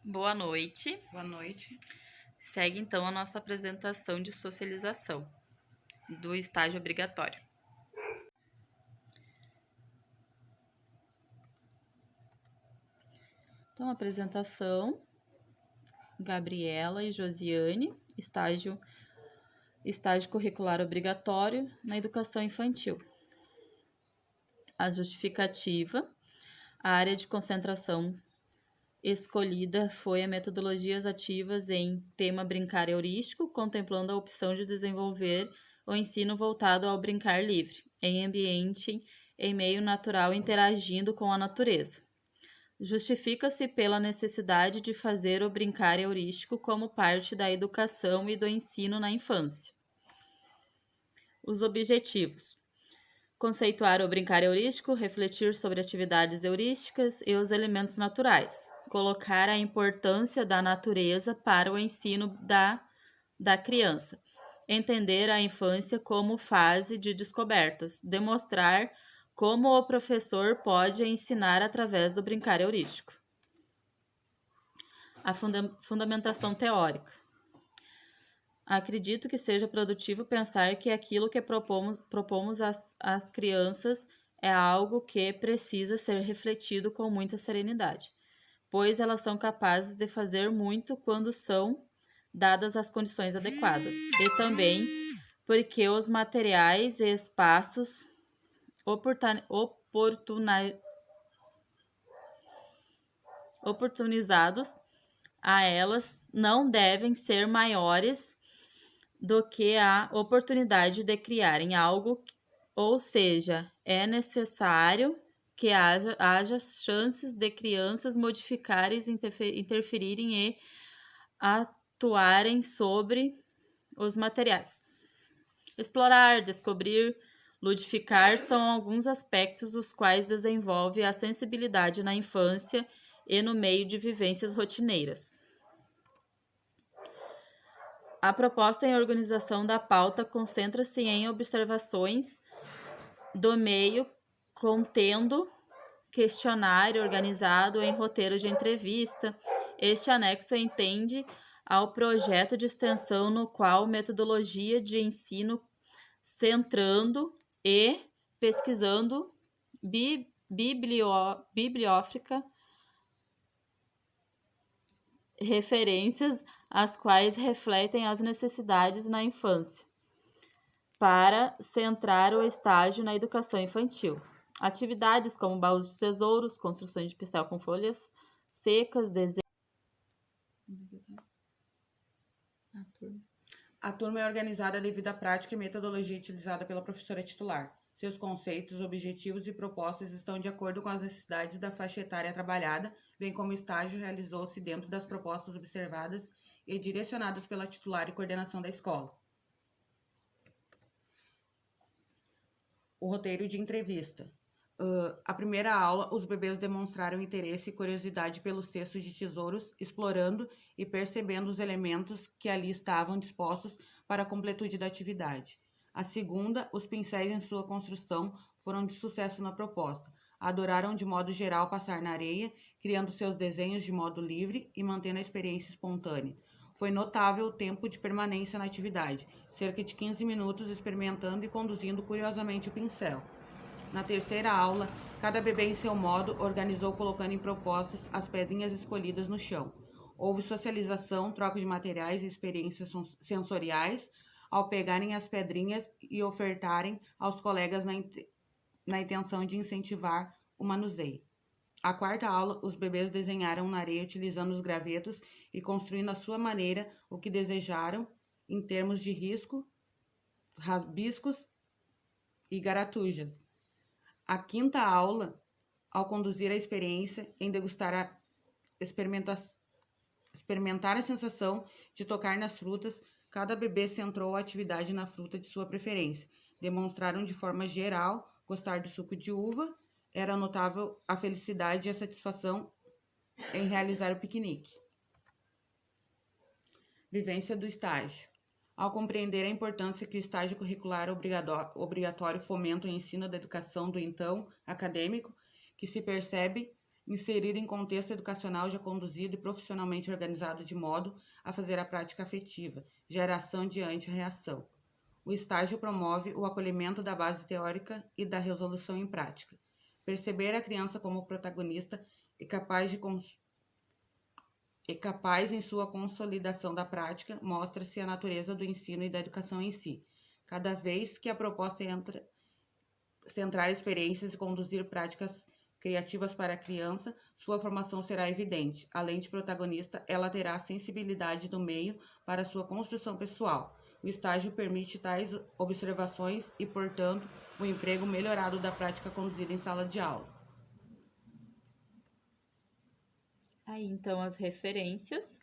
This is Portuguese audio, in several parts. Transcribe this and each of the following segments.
Boa noite. Boa noite. Segue então a nossa apresentação de socialização do estágio obrigatório. Então, apresentação, Gabriela e Josiane, estágio curricular obrigatório na educação infantil. A justificativa, a área de concentração escolhida foi a metodologias ativas em tema brincar heurístico, contemplando a opção de desenvolver o ensino voltado ao brincar livre, em ambiente em meio natural interagindo com a natureza. Justifica-se pela necessidade de fazer o brincar heurístico como parte da educação e do ensino na infância. Os objetivos: conceituar o brincar heurístico, refletir sobre atividades heurísticas e os elementos naturais, colocar a importância da natureza para o ensino da criança, entender a infância como fase de descobertas, demonstrar como o professor pode ensinar através do brincar heurístico. A fundamentação teórica. Acredito que seja produtivo pensar que aquilo que propomos às crianças é algo que precisa ser refletido com muita serenidade, pois elas são capazes de fazer muito quando são dadas as condições adequadas, e também porque os materiais e espaços oportunizados a elas não devem ser maiores do que a oportunidade de criarem algo, ou seja, é necessário que haja chances de crianças modificarem, interferirem e atuarem sobre os materiais. Explorar, descobrir, ludificar são alguns aspectos os quais desenvolve a sensibilidade na infância e no meio de vivências rotineiras. A proposta em organização da pauta concentra-se em observações do meio, contendo questionário organizado em roteiro de entrevista. Este anexo entende ao projeto de extensão no qual metodologia de ensino centrando e pesquisando bibliográfica referências as quais refletem as necessidades na infância, para centrar o estágio na educação infantil. Atividades como baús de tesouros, construções de pincel com folhas secas, desenho. A turma é organizada devido à prática e metodologia utilizada pela professora titular. Seus conceitos, objetivos e propostas estão de acordo com as necessidades da faixa etária trabalhada, bem como o estágio realizou-se dentro das propostas observadas e direcionadas pela titular e coordenação da escola. O roteiro de entrevista. A primeira aula, os bebês demonstraram interesse e curiosidade pelos cestos de tesouros, explorando e percebendo os elementos que ali estavam dispostos para a completude da atividade. A segunda, os pincéis em sua construção foram de sucesso na proposta. Adoraram de modo geral passar na areia, criando seus desenhos de modo livre e mantendo a experiência espontânea. Foi notável o tempo de permanência na atividade, cerca de 15 minutos experimentando e conduzindo curiosamente o pincel. Na terceira aula, cada bebê em seu modo organizou colocando em propostas as pedrinhas escolhidas no chão. Houve socialização, troca de materiais e experiências sensoriais ao pegarem as pedrinhas e ofertarem aos colegas na intenção de incentivar o manuseio. A quarta aula, os bebês desenharam na areia utilizando os gravetos e construindo à sua maneira o que desejaram em termos de risco, rabiscos e garatujas. A quinta aula, ao conduzir a experiência em experimentar a sensação de tocar nas frutas, cada bebê centrou a atividade na fruta de sua preferência. Demonstraram de forma geral gostar do suco de uva. Era notável a felicidade e a satisfação em realizar o piquenique. Vivência do estágio. Ao compreender a importância que o estágio curricular obrigatório fomenta o ensino da educação do então acadêmico, que se percebe Inserido em contexto educacional já conduzido e profissionalmente organizado de modo a fazer a prática afetiva, gera ação diante a reação. O estágio promove o acolhimento da base teórica e da resolução em prática. Perceber a criança como protagonista e capaz em sua consolidação da prática, mostra-se a natureza do ensino e da educação em si. Cada vez que a proposta centrar experiências e conduzir práticas criativas para a criança, sua formação será evidente. Além de protagonista, ela terá sensibilidade do meio para sua construção pessoal. O estágio permite tais observações e, portanto, o emprego melhorado da prática conduzida em sala de aula. Aí, então, as referências.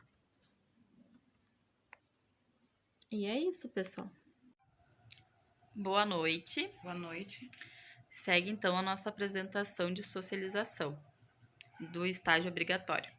E é isso, pessoal. Boa noite. Boa noite. Segue, então, a nossa apresentação de socialização do estágio obrigatório.